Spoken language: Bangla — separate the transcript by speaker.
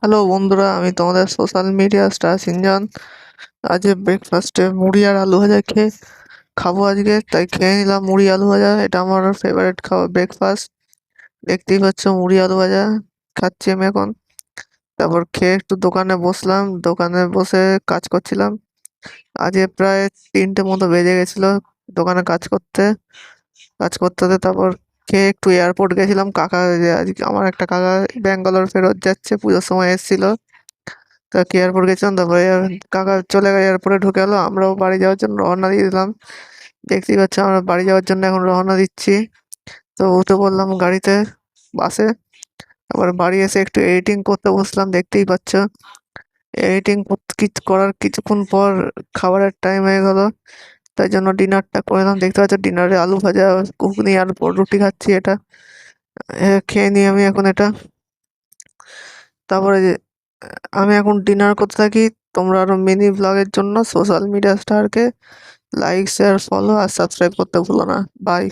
Speaker 1: হ্যালো বন্ধুরা, আমি তোমাদের সোশ্যাল মিডিয়া স্টার সিনজান। আজকে ব্রেকফাস্টে মুড়ি আর আলু ভাজা খাবো আজকে, তাই খেয়ে নিলাম মুড়ি আলু ভাজা। এটা আমার ফেভারিট খাবার ব্রেকফাস্ট। দেখতেই পাচ্ছ মুড়ি আলু ভাজা খাচ্ছি আমি এখন। তারপর খেয়ে একটু দোকানে বসলাম, দোকানে বসে কাজ করছিলাম। আজকে প্রায় 3টে মতো বেজে গেছিলো দোকানে কাজ করতে তারপর খেয়ে একটু এয়ারপোর্ট গেছিলাম। যে আজকে আমার একটা কাকা ব্যাঙ্গালোর ফেরত যাচ্ছে, পুজোর সময় এসেছিল। তা কি এয়ারপোর্ট গেছিলাম, তারপরে কাকা চলে গেল, এয়ারপোর্টে ঢুকে গেলো। আমরাও বাড়ি যাওয়ার জন্য রওনা দিয়ে দিলাম। দেখতেই পাচ্ছি আমরা বাড়ি যাওয়ার জন্য এখন রওনা দিচ্ছি। তো উঠে পড়লাম গাড়িতে, বাসে। তারপরে বাড়ি এসে একটু এডিটিং করতে বসলাম, দেখতেই পাচ্ছ। এডিটিং করার কিছুক্ষণ পর খাবারের টাইম হয়ে গেল, তাই জন্য ডিনারটা করে নিলাম। দেখতে পাচ্ছ ডিনারে আলু ভাজা, ঘুগনি আর রুটি খাচ্ছি। এটা খেয়ে নিই আমি এখন এটা। তারপরে যে আমি এখন ডিনার করতে থাকি। তোমরা আরো মিনি ব্লগের জন্য সোশ্যাল মিডিয়া স্টারকে লাইক, শেয়ার, ফলো আর সাবস্ক্রাইব করতে ভুলো না। বাই।